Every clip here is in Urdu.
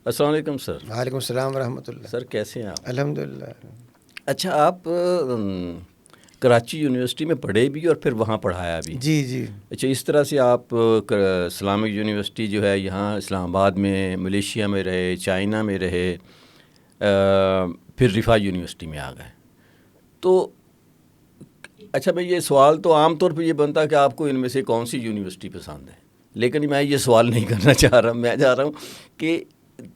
السلام علیکم سر. وعلیکم السلام ورحمۃ اللہ. سر کیسے ہیں آپ؟ الحمد للہ. اچھا، آپ کراچی یونیورسٹی میں پڑھے بھی اور پھر وہاں پڑھایا بھی؟ جی جی. اچھا، اس طرح سے آپ اسلامک یونیورسٹی جو ہے یہاں اسلام آباد میں، ملیشیا میں رہے، چائنا میں رہے، پھر رفاع یونیورسٹی میں آ گئے. تو اچھا بھائی، یہ سوال تو عام طور پہ یہ بنتا ہے کہ آپ کو ان میں سے کون سی یونیورسٹی پسند ہے، لیکن میں یہ سوال نہیں کرنا چاہ رہا. میں چاہ رہا ہوں کہ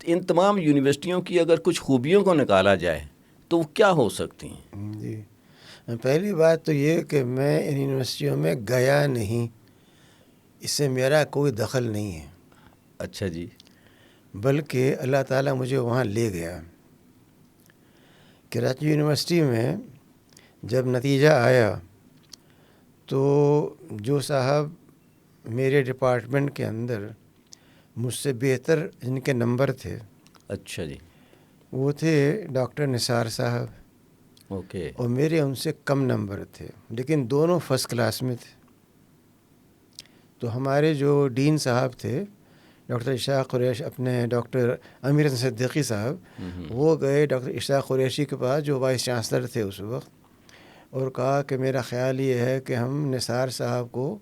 ان تمام یونیورسٹیوں کی اگر کچھ خوبیوں کو نکالا جائے تو وہ کیا ہو سکتی ہیں؟ جی، پہلی بات تو یہ کہ میں ان یونیورسٹیوں میں گیا نہیں، اس سے میرا کوئی دخل نہیں ہے. اچھا جی. بلکہ اللہ تعالیٰ مجھے وہاں لے گیا. کراچی یونیورسٹی میں جب نتیجہ آیا تو جو صاحب میرے ڈپارٹمنٹ کے اندر مجھ سے بہتر جن کے نمبر تھے، اچھا جی. وہ تھے ڈاکٹر نثار صاحب، اوکے. اور میرے ان سے کم نمبر تھے، لیکن دونوں فرسٹ کلاس میں تھے. تو ہمارے جو ڈین صاحب تھے ڈاکٹر اشاق قریش، اپنے ڈاکٹر امیر حسن صدیقی صاحب، وہ گئے ڈاکٹر اشاق قریشی کے پاس جو وائس چانسلر تھے اس وقت، اور کہا کہ میرا خیال یہ ہے کہ ہم نثار صاحب کو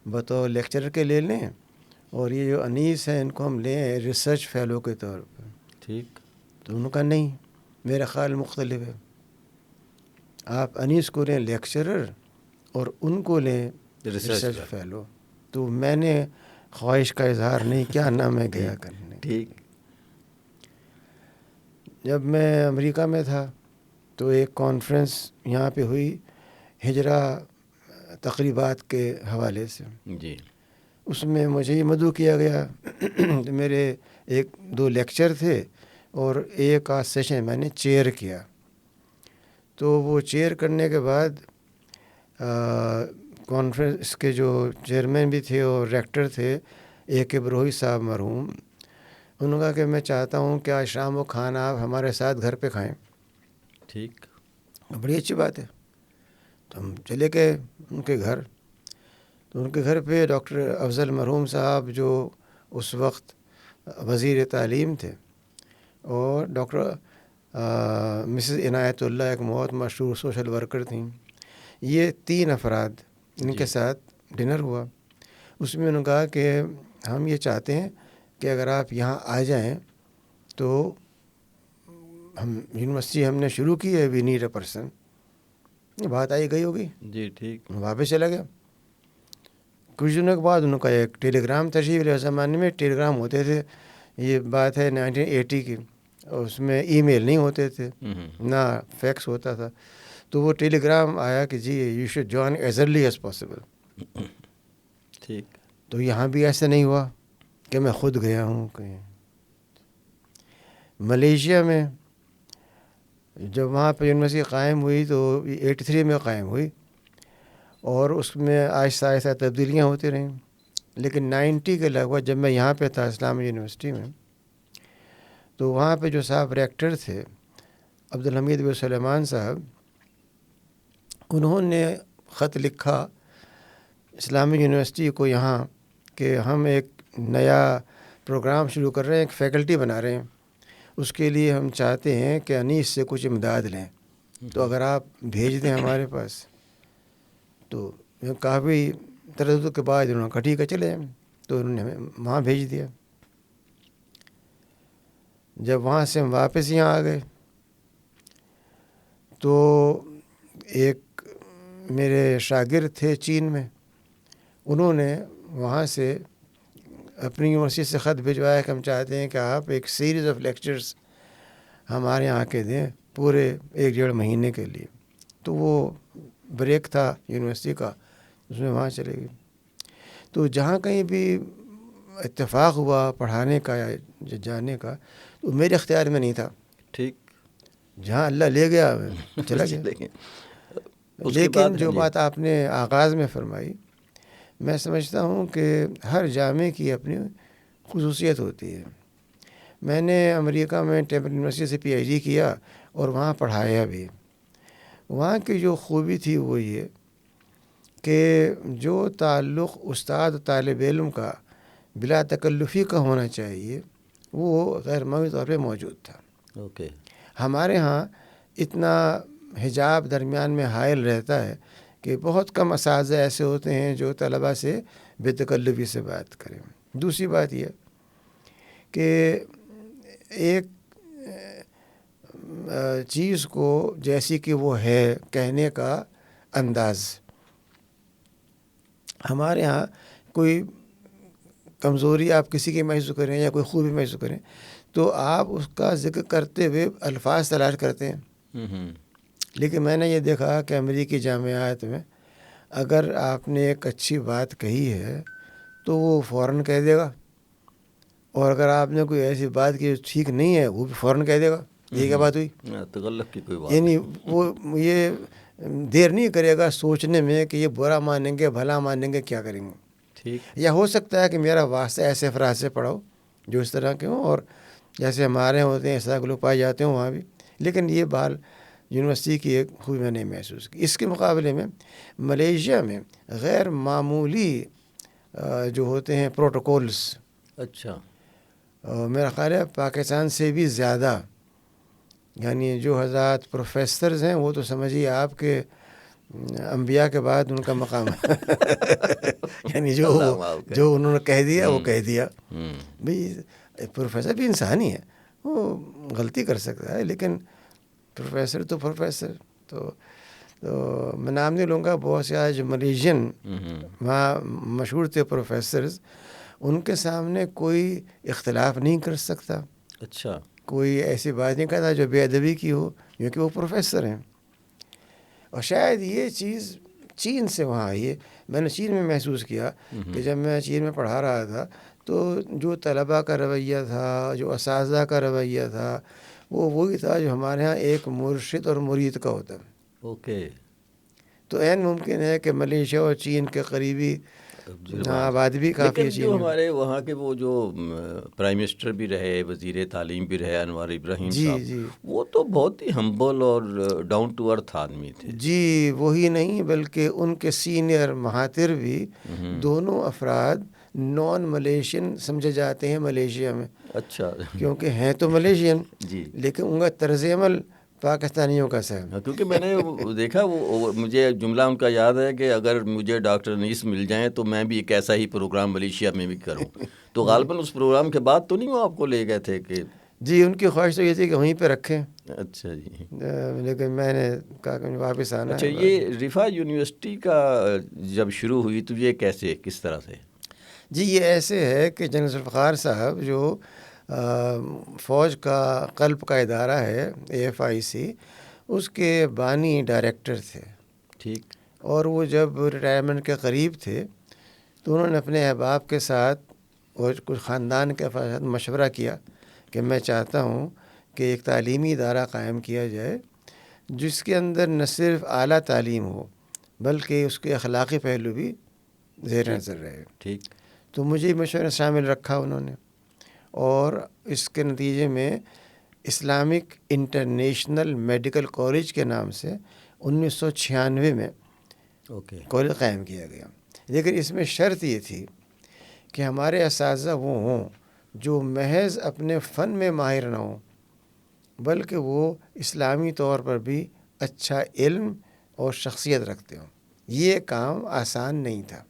بطور لیکچرر کے لے لیں، اور یہ جو انیس ہیں ان کو ہم لیں ریسرچ فیلو کے طور پر. ٹھیک. تو انہوں نے کہا نہیں، میرا خیال مختلف ہے، آپ انیس کو لیں لیکچرر اور ان کو لیں ریسرچ فیلو. تو میں نے خواہش کا اظہار نہیں کیا، نہ میں گیا کرنے. ٹھیک. جب میں امریکہ میں تھا تو ایک کانفرنس یہاں پہ ہوئی ہجرہ تقریبات کے حوالے سے. جی. اس میں مجھے یہ مدعو کیا گیا. میرے ایک دو لیکچر تھے اور ایک آدھ سیشن میں نے چیئر کیا. تو وہ چیئر کرنے کے بعد کانفرنس کے جو چیئرمین بھی تھے اور ریکٹر تھے اے کے بروہی صاحب مرحوم، انہوں نے کہا کہ میں چاہتا ہوں کہ آج شام کو کھانا آپ ہمارے ساتھ گھر پہ کھائیں. ٹھیک. بڑی اچھی بات ہے. تو ہم چلے گئے ان کے گھر. تو ان کے گھر پہ ڈاکٹر افضل مرحوم صاحب جو اس وقت وزیر تعلیم تھے، اور ڈاکٹر مسز عنایت اللہ ایک بہت مشہور سوشل ورکر تھیں. یہ تین افراد ان کے ساتھ ڈنر ہوا. اس میں انہوں نے کہا کہ ہم یہ چاہتے ہیں کہ اگر آپ یہاں آ جائیں تو ہم یونیورسٹی ہم نے شروع کی ہے، وی نیڈ اے پرسن. بات آئی گئی ہوگی. جی. ٹھیک. واپس چلا گیا. کچھ دنوں کے بعد انہوں کا ایک ٹیلی گرام تشریف لے. زمانے میں ٹیلی گرام ہوتے تھے، یہ بات ہے 1980 کی، اور اس میں ای میل نہیں ہوتے تھے، نہ فیکس ہوتا تھا. تو وہ ٹیلی گرام آیا کہ جی you should join as early as possible. ٹھیک. تو یہاں بھی ایسا نہیں ہوا کہ میں خود گیا ہوں کہیں. ملیشیا میں جب وہاں پہ یونیورسٹی قائم ہوئی تو 83 میں قائم ہوئی، اور اس میں آہستہ آہستہ تبدیلیاں ہوتی رہیں. لیکن 90 کے لگ بھگ جب میں یہاں پہ تھا اسلامی یونیورسٹی میں، تو وہاں پہ جو صاحب ریکٹر تھے عبدالحمید بن سلیمان صاحب، انہوں نے خط لکھا اسلامی یونیورسٹی کو یہاں کہ ہم ایک نیا پروگرام شروع کر رہے ہیں، ایک فیکلٹی بنا رہے ہیں، اس کے لیے ہم چاہتے ہیں کہ انیس سے کچھ امداد لیں، تو اگر آپ بھیج دیں ہمارے پاس. تو کافی تردد کے بعد انہوں نے کہا ٹھیک ہے چلے. تو انہوں نے ہمیں وہاں بھیج دیا. جب وہاں سے ہم واپس یہاں آ گئے تو ایک میرے شاگرد تھے چین میں، انہوں نے وہاں سے اپنی یونیورسٹی سے خط بھجوایا کہ ہم چاہتے ہیں کہ آپ ایک سیریز آف لیکچرز ہمارے یہاں کے دیں پورے 1-1.5 مہینے کے لیے. تو وہ بریک تھا یونیورسٹی کا، اس میں وہاں چلے گئے. تو جہاں کہیں بھی اتفاق ہوا پڑھانے کا یا جانے کا، تو میرے اختیار میں نہیں تھا. ٹھیک. جہاں اللہ لے گیا چلا گیا. لیکن جو بات آپ نے آغاز میں فرمائی، میں سمجھتا ہوں کہ ہر جامعے کی اپنی خصوصیت ہوتی ہے. میں نے امریکہ میں ٹیمپل یونیورسٹی سے پی ایچ ڈی کیا اور وہاں پڑھایا بھی. وہاں کی جو خوبی تھی وہ یہ کہ جو تعلق استاد و طالب علم کا بلا تکلفی کا ہونا چاہیے وہ غیر معمولی طور پہ موجود تھا. اوکے. ہمارے ہاں اتنا حجاب درمیان میں حائل رہتا ہے کہ بہت کم اساتذہ ایسے ہوتے ہیں جو طلباء سے بے تکلفی سے بات کریں. دوسری بات یہ کہ ایک چیز کو جیسی کہ وہ ہے کہنے کا انداز، ہمارے ہاں کوئی کمزوری آپ کسی کی محسوس کریں یا کوئی خوبی محسوس کریں تو آپ اس کا ذکر کرتے ہوئے الفاظ تلاش کرتے ہیں. لیکن میں نے یہ دیکھا کہ امریکی جامعات میں اگر آپ نے ایک اچھی بات کہی ہے تو وہ فوراً کہہ دے گا، اور اگر آپ نے کوئی ایسی بات کی جو ٹھیک نہیں ہے وہ بھی فوراً کہہ دے گا. یہ کیا بات ہوئی؟ تغلق کی کوئی بات یعنی وہ یہ دیر نہیں کرے گا سوچنے میں کہ یہ برا مانیں گے بھلا مانیں گے کیا کریں گے. ٹھیک. یا ہو سکتا ہے کہ میرا واسطہ ایسے افراد سے پڑھاؤ جو اس طرح کے ہوں، اور جیسے ہمارے یہاں ہوتے ہیں ایسا لوگ پائے جاتے ہوں وہاں بھی. لیکن یہ بال یونیورسٹی کی ایک خوبی میں نے محسوس کی. اس کے مقابلے میں ملیشیا میں غیر معمولی جو ہوتے ہیں پروٹوکولز، اچھا. میرا خیال ہے پاکستان سے بھی زیادہ. یعنی جو حضرات پروفیسرز ہیں وہ تو سمجھیے آپ کے انبیاء کے بعد ان کا مقام ہے. یعنی جو انہوں نے کہہ دیا وہ کہہ دیا. بھئی پروفیسر بھی انسانی ہے، وہ غلطی کر سکتا ہے، لیکن پروفیسر تو پروفیسر. تو میں نام نہیں لوں گا، بہت سے آج ملیشین وہاں مشہور تھے پروفیسرز، ان کے سامنے کوئی اختلاف نہیں کر سکتا. اچھا. کوئی ایسی بات نہیں کہتا جو بے ادبی کی ہو، کیونکہ وہ پروفیسر ہیں. اور شاید یہ چیز چین سے وہاں آئی ہے. میں نے چین میں محسوس کیا کہ جب میں چین میں پڑھا رہا تھا تو جو طلباء کا رویہ تھا، جو اساتذہ کا رویہ تھا، وہ وہی تھا جو ہمارے ہاں ایک مرشد اور مرید کا ہوتا. اوکے. تو عین ممکن ہے کہ ملیشیا اور چین کے قریبی آبادی بھی کافی ہے. لیکن جو ہمارے وہاں کے وہ جو پرائم منسٹر بھی رہے، وزیر تعلیم بھی رہے، انوار ابراہیم صاحب، وہ تو بہت ہی ہمبل اور ڈاؤن ٹو ارتھ آدمی تھے. جی وہی نہیں بلکہ ان کے سینئر مہاتر بھی دونوں افراد نان ملیشین سمجھے جاتے ہیں ملیشیا میں. اچھا. کیونکہ ہیں تو ملیشین جی، لیکن ان کا طرز عمل پاکستانیوں کا سا ہے. کیونکہ میں نے دیکھا، وہ مجھے جملہ ان کا یاد ہے کہ اگر مجھے ڈاکٹر انیس مل جائیں تو میں بھی ایک ایسا ہی پروگرام ملیشیا میں بھی کروں. تو غالباً اس پروگرام کے بعد تو نہیں وہ آپ کو لے گئے تھے کہ؟ جی ان کی خواہش تو یہ تھی کہ وہیں پہ رکھیں. اچھا جی. لیکن میں نے کہا کہ واپس آنا. اچھا، یہ رفاع یونیورسٹی کا جب شروع ہوئی تو یہ کیسے، کس طرح سے؟ جی یہ ایسے ہے کہ جنرل ذوالفقار صاحب جو فوج کا قلب کا ادارہ ہے AFIC، اس کے بانی ڈائریکٹر تھے. ٹھیک. اور وہ جب ریٹائرمنٹ کے قریب تھے تو انہوں نے اپنے احباب کے ساتھ اور کچھ خاندان کے افراد ساتھ مشورہ کیا کہ میں چاہتا ہوں کہ ایک تعلیمی ادارہ قائم کیا جائے جس کے اندر نہ صرف اعلیٰ تعلیم ہو بلکہ اس کے اخلاقی پہلو بھی زیر نظر رہے. ٹھیک. تو مجھے مشورہ شامل رکھا انہوں نے، اور اس کے نتیجے میں اسلامک انٹرنیشنل میڈیکل کالج کے نام سے 1996 میں کالج قائم کیا گیا. لیکن اس میں شرط یہ تھی کہ ہمارے اساتذہ وہ ہوں جو محض اپنے فن میں ماہر نہ ہوں بلکہ وہ اسلامی طور پر بھی اچھا علم اور شخصیت رکھتے ہوں. یہ کام آسان نہیں تھا.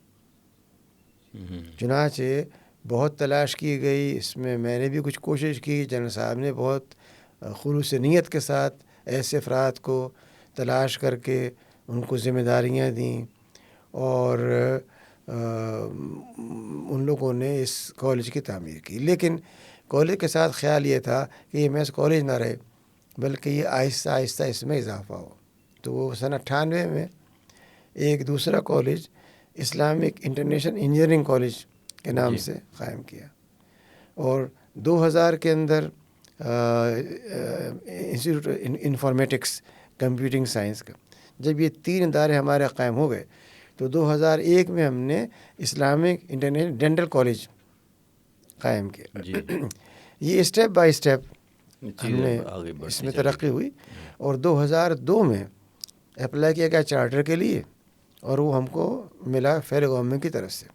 چنانچہ بہت تلاش کی گئی، اس میں میں نے بھی کچھ کوشش کی. جنرل صاحب نے بہت خلوص نیت کے ساتھ ایسے افراد کو تلاش کر کے ان کو ذمہ داریاں دیں، اور ان لوگوں نے اس کالج کی تعمیر کی. لیکن کالج کے ساتھ خیال یہ تھا کہ یہ محض کالج نہ رہے بلکہ یہ آہستہ آہستہ اس میں اضافہ ہو. تو وہ سن 98 میں ایک دوسرا college Islamic international engineering college کے نام سے قائم کیا، اور 2000 کے اندر انسٹیٹیوٹ انفارمیٹکس کمپیوٹنگ سائنس کا. جب یہ 3 ادارے ہمارے قائم ہو گئے تو 2001 میں ہم نے اسلامک انٹرنیشنل ڈینٹل کالج قائم کیا. یہ اسٹیپ بائی اسٹیپ ہم نے اس میں ترقی ہوئی، اور 2002 میں اپلائی کیا گیا چارٹر کے لیے، اور وہ ہم کو ملا فیڈرل گورنمنٹ کی طرف سے.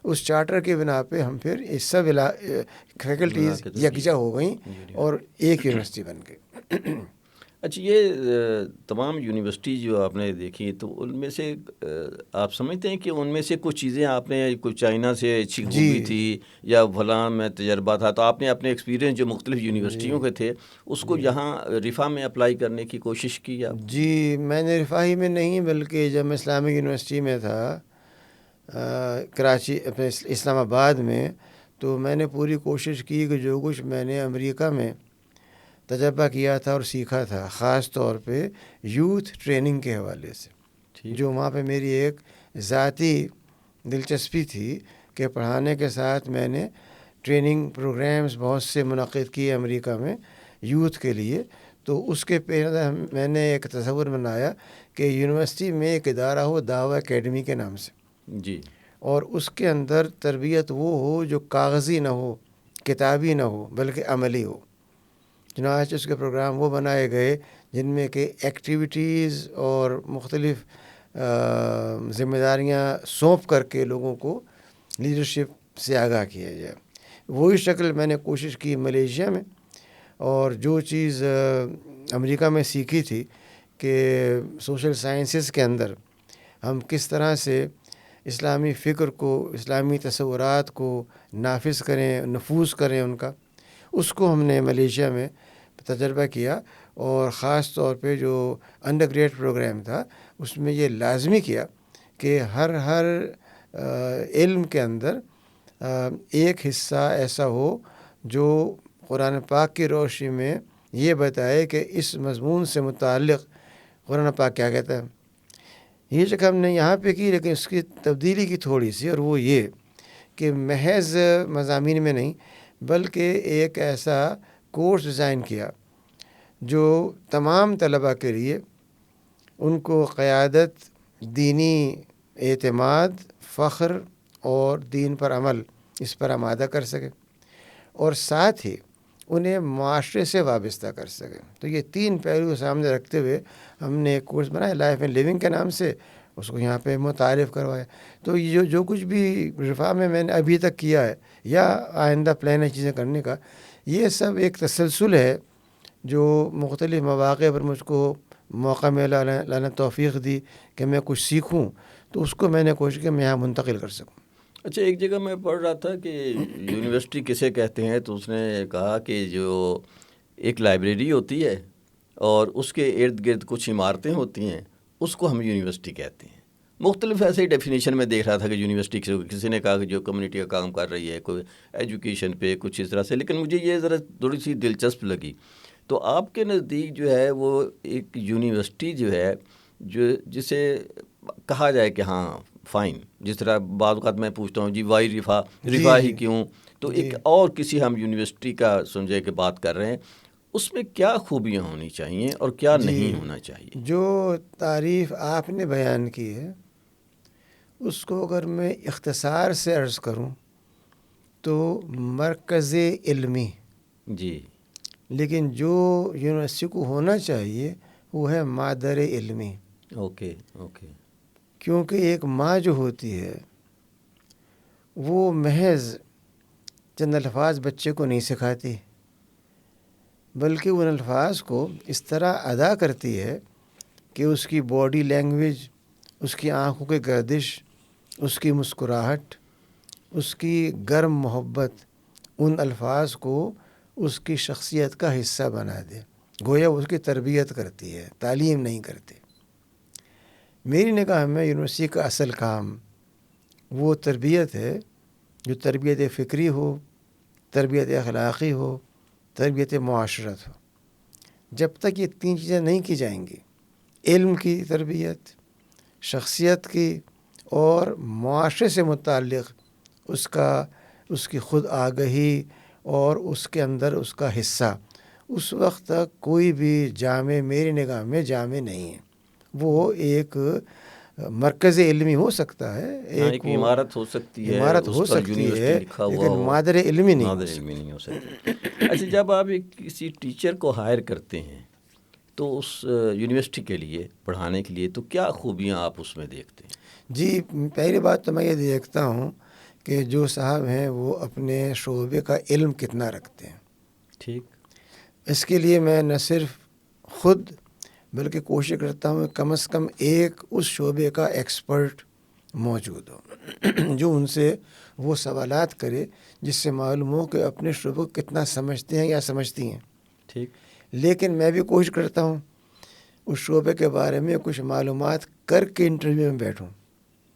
اس چارٹر کی بنا پہ ہم پھر اس سب فیکلٹیز یکجا ہو گئیں اور ایک یونیورسٹی بن گئی۔ اچھا، یہ تمام یونیورسٹی جو آپ نے دیکھی تو ان میں سے آپ سمجھتے ہیں کہ ان میں سے کچھ چیزیں آپ نے کچھ چائنا سے اچھی خوبی تھی یا فلاں میں تجربہ تھا، تو آپ نے اپنے ایکسپیرینس جو مختلف یونیورسٹیوں کے تھے اس کو یہاں رفا میں اپلائی کرنے کی کوشش کی آپ؟ جی، میں نے رفاہی میں نہیں بلکہ جب میں اسلامک یونیورسٹی میں تھا کراچی اپنے اسلام آباد میں، تو میں نے پوری کوشش کی کہ جو کچھ میں نے امریکہ میں تجربہ کیا تھا اور سیکھا تھا، خاص طور پہ یوتھ ٹریننگ کے حوالے سے، جو وہاں پہ میری ایک ذاتی دلچسپی تھی کہ پڑھانے کے ساتھ میں نے ٹریننگ پروگرامز بہت سے منعقد کیے امریکہ میں یوتھ کے لیے، تو اس کے پہلے میں نے ایک تصور بنایا کہ یونیورسٹی میں ایک ادارہ ہو دعوی اکیڈمی کے نام سے، جی، اور اس کے اندر تربیت وہ ہو جو کاغذی نہ ہو، کتابی نہ ہو، بلکہ عملی ہو۔ چنانچہ اس کے پروگرام وہ بنائے گئے جن میں کہ ایکٹیویٹیز اور مختلف ذمہ داریاں سونپ کر کے لوگوں کو لیڈرشپ سے آگاہ کیا جائے۔ وہی شکل میں نے کوشش کی ملیشیا میں، اور جو چیز امریکہ میں سیکھی تھی کہ سوشل سائنسز کے اندر ہم کس طرح سے اسلامی فکر کو، اسلامی تصورات کو نافذ کریں، نفوذ کریں ان کا، اس کو ہم نے ملیشیا میں تجربہ کیا، اور خاص طور پہ جو انڈر گریڈ پروگرام تھا اس میں یہ لازمی کیا کہ ہر علم کے اندر ایک حصہ ایسا ہو جو قرآن پاک کی روشنی میں یہ بتائے کہ اس مضمون سے متعلق قرآن پاک کیا کہتا ہے۔ یہ جگہ ہم نے یہاں پہ کی، لیکن اس کی تبدیلی کی تھوڑی سی، اور وہ یہ کہ محض مضامین میں نہیں بلکہ ایک ایسا کورس ڈیزائن کیا جو تمام طلباء کے لیے ان کو قیادت، دینی اعتماد، فخر اور دین پر عمل اس پر آمادہ کر سکے، اور ساتھ ہی انہیں معاشرے سے وابستہ کر سکے۔ تو یہ تین پہلو سامنے رکھتے ہوئے ہم نے ایک کورس بنایا لائف اینڈ لیونگ کے نام سے، اس کو یہاں پہ متعارف کروایا۔ تو یہ جو کچھ بھی رفاع میں نے ابھی تک کیا ہے یا آئندہ پلان ہے چیزیں کرنے کا، یہ سب ایک تسلسل ہے جو مختلف مواقع پر مجھ کو موقع ملا، اللہ نے توفیق دی کہ میں کچھ سیکھوں، تو اس کو میں نے کوشش کی میں یہاں منتقل کر سکوں۔ اچھا، ایک جگہ میں پڑھ رہا تھا کہ یونیورسٹی کسے کہتے ہیں، تو اس نے کہا کہ جو ایک لائبریری ہوتی ہے اور اس کے ارد گرد کچھ عمارتیں ہوتی ہیں، اس کو ہم یونیورسٹی کہتے ہیں۔ مختلف ایسے ہی ڈیفینیشن میں دیکھ رہا تھا کہ یونیورسٹی کسی نے کہا کہ جو کمیونٹی کا کام کر رہی ہے، کوئی ایجوکیشن پہ کچھ اس طرح سے، لیکن مجھے یہ ذرا تھوڑی سی دلچسپ لگی۔ تو آپ کے نزدیک جو ہے وہ ایک یونیورسٹی جو ہے جسے کہا جائے کہ ہاں فائن، جس طرح بعض اوقات میں پوچھتا ہوں جی وائی رفا ہی کیوں، تو ایک اور کسی ہم یونیورسٹی کا سمجھے کہ بات کر رہے ہیں، اس میں کیا خوبیاں ہونی چاہیے اور کیا نہیں ہونا چاہیے؟ جو تعریف آپ نے بیان کی ہے اس کو اگر میں اختصار سے عرض کروں تو مرکز علمی، جی، لیکن جو یونیورسٹی کو ہونا چاہیے وہ ہے مادر علمی۔ اوکے، کیونکہ ایک ماں جو ہوتی ہے وہ محض چند الفاظ بچے کو نہیں سکھاتی، بلکہ ان الفاظ کو اس طرح ادا کرتی ہے کہ اس کی باڈی لینگویج، اس کی آنکھوں کی گردش، اس کی مسکراہٹ، اس کی گرم محبت ان الفاظ کو اس کی شخصیت کا حصہ بنا دے، گویا اس کی تربیت کرتی ہے، تعلیم نہیں کرتی۔ میری نگاہ میں یونیورسٹی کا اصل کام وہ تربیت ہے جو تربیت فکری ہو، تربیت اخلاقی ہو، تربیت معاشرت ہو۔ جب تک یہ تین چیزیں نہیں کی جائیں گی، علم کی تربیت، شخصیت کی اور معاشرے سے متعلق اس کی خود آگہی اور اس کے اندر اس کا حصہ، اس وقت تک کوئی بھی جامع میری نگاہ میں جامع نہیں ہے۔ وہ ایک مرکز علمی ہو سکتا ہے، ایک عمارت ہو سکتی ہے، عمارت ہو سکتی ہے، لیکن مادر علمی نہیں ہو سکتی۔ اچھا، جب آپ کسی ٹیچر کو ہائر کرتے ہیں تو اس یونیورسٹی کے لیے پڑھانے کے لیے تو کیا خوبیاں آپ اس میں دیکھتے ہیں؟ جی، پہلی بات تو میں یہ دیکھتا ہوں کہ جو صاحب ہیں وہ اپنے شعبے کا علم کتنا رکھتے ہیں. ٹھیک. اس کے لیے میں نہ صرف خود بلکہ کوشش کرتا ہوں کم از کم ایک اس شعبے کا ایکسپرٹ موجود ہو جو ان سے وہ سوالات کرے جس سے معلوم ہو کہ اپنے شعبے کو کتنا سمجھتے ہیں یا سمجھتی ہیں. ٹھیک. لیکن میں بھی کوشش کرتا ہوں اس شعبے کے بارے میں کچھ معلومات کر کے انٹرویو میں بیٹھوں.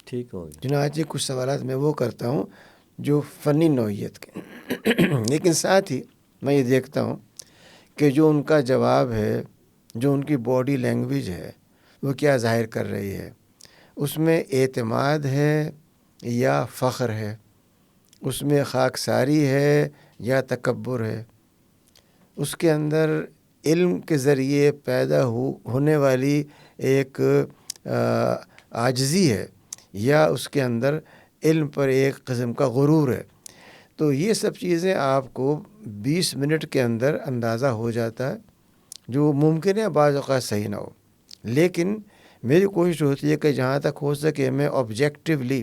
ٹھیک ہو گیا. چنانچہ کچھ سوالات میں وہ کرتا ہوں جو فنی نوعیت کے لیکن ساتھ ہی میں یہ دیکھتا ہوں کہ جو ان کا جواب ہے، جو ان کی باڈی لینگویج ہے، وہ کیا ظاہر کر رہی ہے. اس میں اعتماد ہے یا فخر ہے، اس میں خاکساری ہے یا تکبر ہے، اس کے اندر علم کے ذریعے پیدا ہونے والی ایک عاجزی ہے یا اس کے اندر علم پر ایک قسم کا غرور ہے. تو یہ سب چیزیں آپ کو 20 منٹ کے اندر اندازہ ہو جاتا ہے، جو ممکن ہے بعض اوقات صحیح نہ ہو. لیکن میری کوشش ہوتی ہے کہ جہاں تک ہو سکے میں آبجیکٹیولی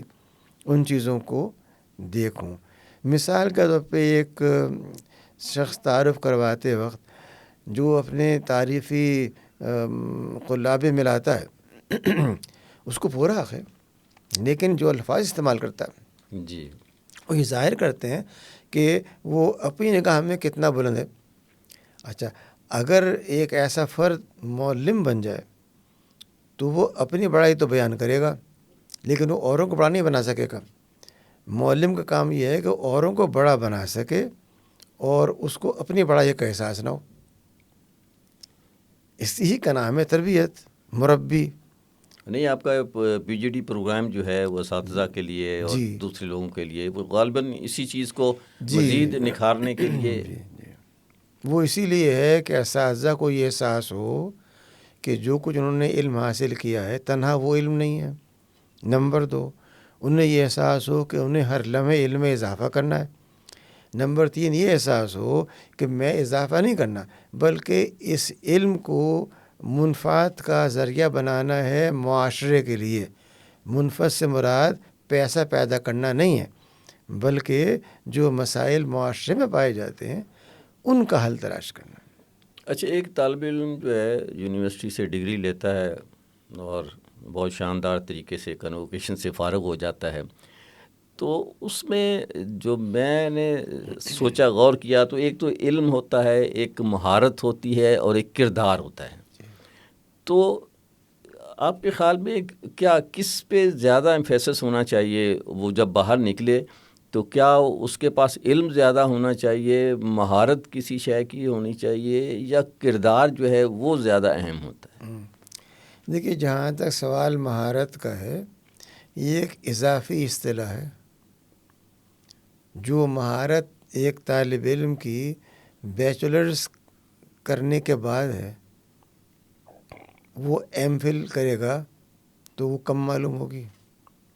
ان چیزوں کو دیکھوں. مثال کے طور پہ ایک شخص تعارف کرواتے وقت جو اپنے تعریفی قلابے ملاتا ہے اس کو پورا حق ہے، لیکن جو الفاظ استعمال کرتا ہے جی وہ یہ ظاہر کرتے ہیں کہ وہ اپنی نگاہ میں کتنا بلند ہے. اچھا، اگر ایک ایسا فرد معلم بن جائے تو وہ اپنی بڑائی تو بیان کرے گا لیکن وہ اوروں کو بڑا نہیں بنا سکے گا. معلم کا کام یہ ہے کہ اوروں کو بڑا بنا سکے اور اس کو اپنی بڑائی کا احساس نہ ہو. اسی کا نام ہے تربیت، مربی. نہیں، آپ کا پی جی ڈی پروگرام جو ہے وہ اساتذہ کے لیے اور جی دوسرے لوگوں کے لیے وہ غالباً اسی چیز کو جی مزید نکھارنے کے لیے جی وہ اسی لیے ہے کہ اساتذہ کو یہ احساس ہو کہ جو کچھ انہوں نے علم حاصل کیا ہے تنہا وہ علم نہیں ہے. نمبر 2، انہیں یہ احساس ہو کہ انہیں ہر لمحے علم میں اضافہ کرنا ہے. نمبر 3، یہ احساس ہو کہ میں اضافہ نہیں کرنا بلکہ اس علم کو منفعت کا ذریعہ بنانا ہے معاشرے کے لیے. منفعت سے مراد پیسہ پیدا کرنا نہیں ہے بلکہ جو مسائل معاشرے میں پائے جاتے ہیں ان کا حل تلاش کرنا. اچھا، ایک طالب علم جو ہے یونیورسٹی سے ڈگری لیتا ہے اور بہت شاندار طریقے سے کنووکیشن سے فارغ ہو جاتا ہے، تو اس میں جو میں نے سوچا غور کیا تو ایک تو علم ہوتا ہے، ایک مہارت ہوتی ہے اور ایک کردار ہوتا ہے. تو آپ کے خیال میں کیا کس پہ زیادہ ایمفیسس ہونا چاہیے؟ وہ جب باہر نکلے تو کیا اس کے پاس علم زیادہ ہونا چاہیے، مہارت کسی شے کی ہونی چاہیے، یا کردار جو ہے وہ زیادہ اہم ہوتا ہے؟ دیکھیے، جہاں تک سوال مہارت کا ہے یہ ایک اضافی اصطلاح ہے. جو مہارت ایک طالب علم کی بیچلرز کرنے کے بعد ہے وہ ایم فل کرے گا تو وہ کم معلوم ہوگی.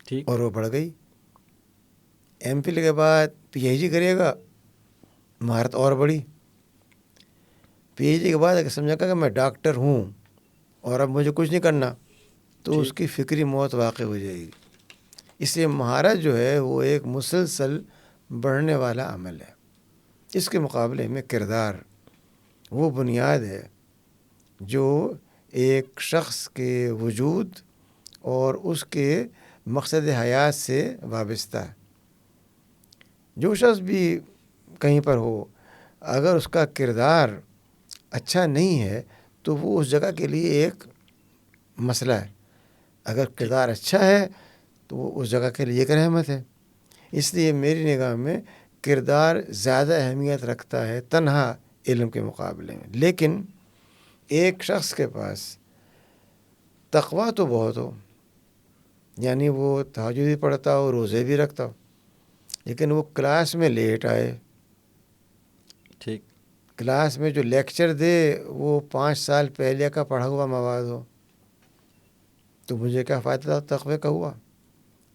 ٹھیک. اور وہ بڑھ گئی. ایم فل کے بعد پی ایچ ڈی کرے گا، مہارت اور بڑھی. پی ایچ ڈی کے بعد اگر سمجھا کہ میں ڈاکٹر ہوں اور اب مجھے کچھ نہیں کرنا تو اس کی فکری موت واقع ہو جائے گی. اس لیے مہارت جو ہے وہ ایک مسلسل بڑھنے والا عمل ہے. اس کے مقابلے میں کردار وہ بنیاد ہے جو ایک شخص کے وجود اور اس کے مقصد حیات سے وابستہ ہے. جو شخص بھی کہیں پر ہو اگر اس کا کردار اچھا نہیں ہے تو وہ اس جگہ کے لیے ایک مسئلہ ہے. اگر کردار اچھا ہے تو وہ اس جگہ کے لیے ایک رحمت ہے. اس لیے میری نگاہ میں کردار زیادہ اہمیت رکھتا ہے تنہا علم کے مقابلے میں. لیکن ایک شخص کے پاس تقویٰ تو بہت ہو، یعنی وہ تہجد بھی پڑھتا ہو، روزے بھی رکھتا ہو، لیکن وہ کلاس میں لیٹ آئے، ٹھیک، کلاس میں جو لیکچر دے وہ 5 سال پہلے کا پڑھا ہوا مواد ہو، تو مجھے کیا فائدہ تقوی کا ہوا؟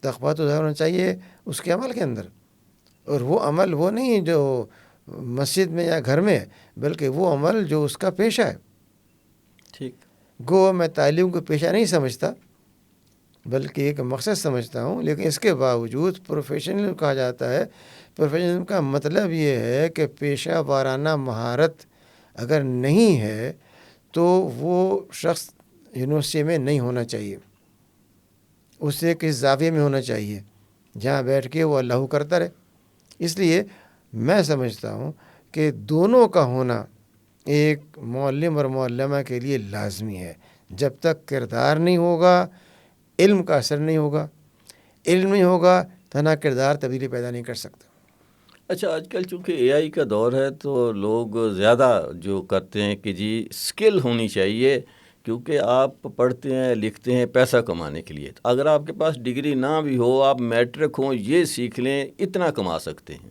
تقویٰ تو ظاہر ہونا چاہیے اس کے عمل کے اندر، اور وہ عمل وہ نہیں جو مسجد میں یا گھر میں، بلکہ وہ عمل جو اس کا پیشہ ہے. ٹھیک. گو میں تعلیم کو پیشہ نہیں سمجھتا بلکہ ایک مقصد سمجھتا ہوں. لیکن اس کے باوجود پروفیشنل کہا جاتا ہے. پروفیشنل کا مطلب یہ ہے کہ پیشہ وارانہ مہارت اگر نہیں ہے تو وہ شخص یونیورسٹی میں نہیں ہونا چاہیے. اسے کس زاویے میں ہونا چاہیے جہاں بیٹھ کے وہ اللہ کرتا رہے. اس لیے میں سمجھتا ہوں کہ دونوں کا ہونا ایک معلم اور معلمہ کے لیے لازمی ہے. جب تک کردار نہیں ہوگا علم کا اثر نہیں ہوگا. علم نہیں ہوگا تو نہ کردار تبدیلی پیدا نہیں کر سکتا. اچھا، آج کل چونکہ اے آئی کا دور ہے تو لوگ زیادہ جو کرتے ہیں کہ جی اسکل ہونی چاہیے، کیونکہ آپ پڑھتے ہیں لکھتے ہیں پیسہ کمانے کے لیے. اگر آپ کے پاس ڈگری نہ بھی ہو، آپ میٹرک ہوں، یہ سیکھ لیں، اتنا کما سکتے ہیں.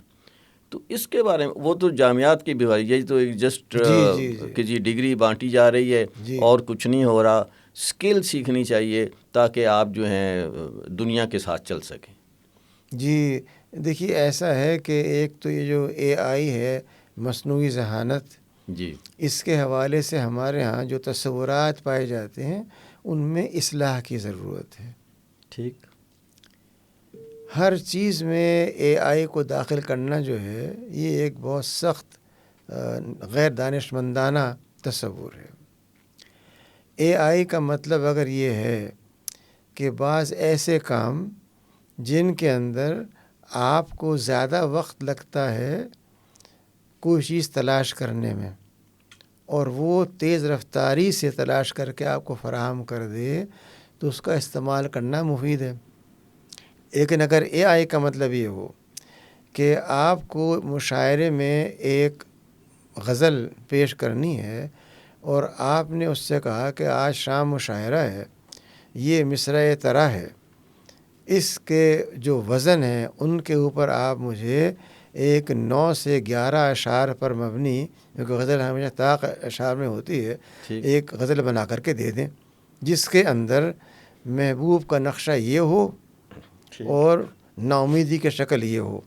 تو اس کے بارے میں وہ تو جامعات کی بھی یہ تو ایک جسٹ جی کہ جی ڈگری بانٹی جا رہی ہے جی اور کچھ نہیں ہو رہا. اسکل سیکھنی چاہیے تاکہ آپ جو ہیں دنیا کے ساتھ چل سکیں. جی دیکھیے، ایسا ہے کہ ایک تو یہ جو اے آئی ہے، مصنوعی ذہانت، جی اس کے حوالے سے ہمارے ہاں جو تصورات پائے جاتے ہیں ان میں اصلاح کی ضرورت ہے. ٹھیک. ہر چیز میں اے آئی کو داخل کرنا جو ہے یہ ایک بہت سخت غیر دانش مندانہ تصور ہے. اے آئی کا مطلب اگر یہ ہے کہ بعض ایسے کام جن کے اندر آپ کو زیادہ وقت لگتا ہے کوئی چیز تلاش کرنے میں اور وہ تیز رفتاری سے تلاش کر کے آپ کو فراہم کر دے تو اس کا استعمال کرنا مفید ہے. لیکن اگر اے آئی کا مطلب یہ ہو کہ آپ کو مشاعرے میں ایک غزل پیش کرنی ہے اور آپ نے اس سے کہا کہ آج شام مشاعرہ ہے، یہ مصرعِ ترا ہے، اس کے جو وزن ہیں ان کے اوپر آپ مجھے ایک 9 سے 11 اشعار پر مبنی، کیونکہ غزل ہمیشہ طاق اشعار میں ہوتی ہے، ایک غزل بنا کر کے دے دیں جس کے اندر محبوب کا نقشہ یہ ہو اور ناامیدی کی شکل یہ ہو.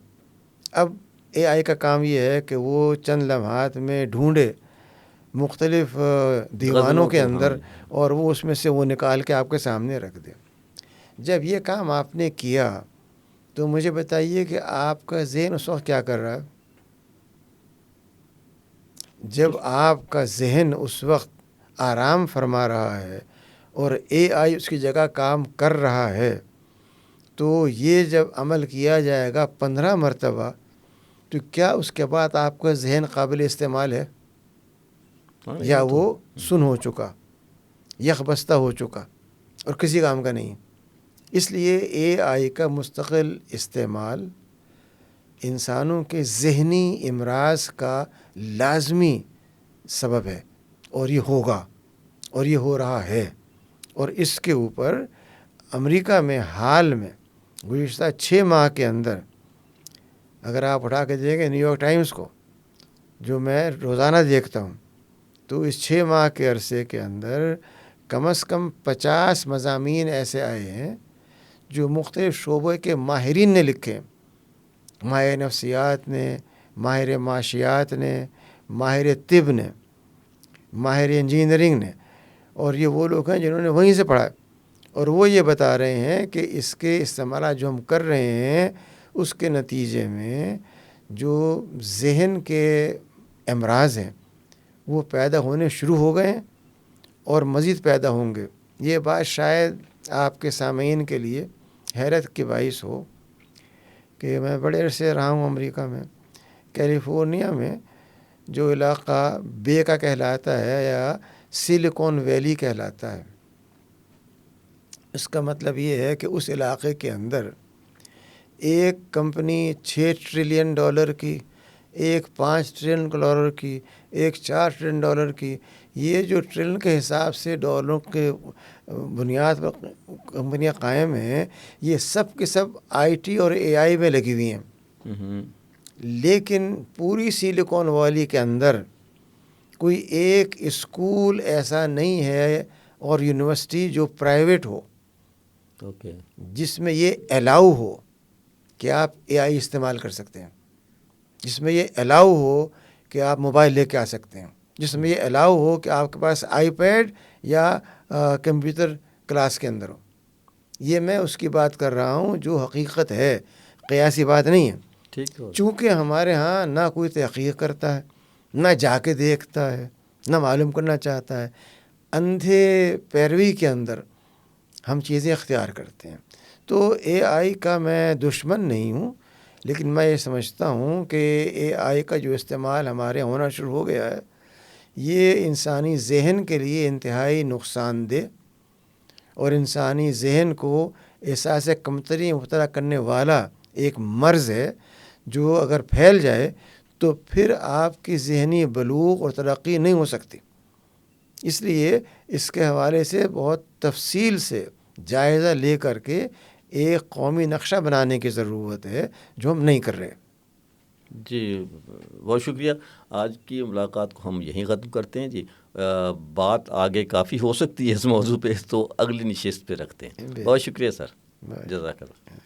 اب اے آئی کا کام یہ ہے کہ وہ چند لمحات میں ڈھونڈے مختلف دیوانوں کے اندر اور وہ اس میں سے وہ نکال کے آپ کے سامنے رکھ دے. جب یہ کام آپ نے کیا تو مجھے بتائیے کہ آپ کا ذہن اس وقت کیا کر رہا ہے؟ جب آپ کا ذہن اس وقت آرام فرما رہا ہے اور اے آئی اس کی جگہ کام کر رہا ہے تو یہ جب عمل کیا جائے گا 15 مرتبہ تو کیا اس کے بعد آپ کا ذہن قابل استعمال ہے یا وہ سن ہو چکا، یک بستہ ہو چکا اور کسی کام کا نہیں؟ اس لیے اے آئی کا مستقل استعمال انسانوں کے ذہنی امراض کا لازمی سبب ہے اور یہ ہوگا اور یہ ہو رہا ہے. اور اس کے اوپر امریکہ میں حال میں گزشتہ 6 ماہ کے اندر اگر آپ اٹھا کے دیکھیں نیو یارک ٹائمز کو، جو میں روزانہ دیکھتا ہوں، تو اس 6 ماہ کے عرصے کے اندر کم از کم 50 مضامین ایسے آئے ہیں جو مختلف شعبے کے ماہرین نے لکھے. ماہر نفسیات نے، ماہر معاشیات نے، ماہر طب نے، ماہر انجینئرنگ نے، اور یہ وہ لوگ ہیں جنہوں نے وہیں سے پڑھا اور وہ یہ بتا رہے ہیں کہ اس کے استعمالات جو ہم کر رہے ہیں اس کے نتیجے میں جو ذہن کے امراض ہیں وہ پیدا ہونے شروع ہو گئے ہیں اور مزید پیدا ہوں گے. یہ بات شاید آپ کے سامعین کے لیے حیرت کی باعث ہو کہ میں بڑے عرصے رہا ہوں امریکہ میں. کیلیفورنیا میں جو علاقہ بے کا کہلاتا ہے یا سلیکون ویلی کہلاتا ہے، اس کا مطلب یہ ہے کہ اس علاقے کے اندر ایک کمپنی 6 ٹریلین ڈالر کی، ایک 5 ٹریلین ڈالر کی، ایک 4 ٹریلین ڈالر کی، یہ جو ٹریلین کے حساب سے ڈالروں کے بنیاد پر کمپنیاں قائم ہیں، یہ سب کے سب آئی ٹی اور اے آئی میں لگی ہوئی ہیں. لیکن پوری سلیکون ویلی کے اندر کوئی ایک اسکول ایسا نہیں ہے اور یونیورسٹی جو پرائیویٹ ہو جس میں یہ الاؤ ہو کہ آپ اے آئی استعمال کر سکتے ہیں، جس میں یہ الاؤ ہو کہ آپ موبائل لے کے آ سکتے ہیں، جس میں یہ الاؤ ہو کہ آپ کے پاس آئی پیڈ یا کمپیوٹر کلاس کے اندر ہو. یہ میں اس کی بات کر رہا ہوں جو حقیقت ہے، قیاسی بات نہیں ہے. ٹھیک ہے. چونکہ ہمارے ہاں نہ کوئی تحقیق کرتا ہے، نہ جا کے دیکھتا ہے، نہ معلوم کرنا چاہتا ہے، اندھے پیروی کے اندر ہم چیزیں اختیار کرتے ہیں. تو اے آئی کا میں دشمن نہیں ہوں، لیکن میں یہ سمجھتا ہوں کہ اے آئی کا جو استعمال ہمارے ہونا شروع ہو گیا ہے، یہ انسانی ذہن کے لیے انتہائی نقصان دہ اور انسانی ذہن کو احساس کمتری مبتلا کرنے والا ایک مرض ہے، جو اگر پھیل جائے تو پھر آپ کی ذہنی بلوغ اور ترقی نہیں ہو سکتی. اس لیے اس کے حوالے سے بہت تفصیل سے جائزہ لے کر کے ایک قومی نقشہ بنانے کی ضرورت ہے، جو ہم نہیں کر رہے. جی بہت شکریہ. آج کی ملاقات کو ہم یہیں ختم کرتے ہیں جی. بات آگے کافی ہو سکتی ہے اس موضوع پہ، تو اگلی نشست پہ رکھتے ہیں. بہت شکریہ سر. جزاک اللہ.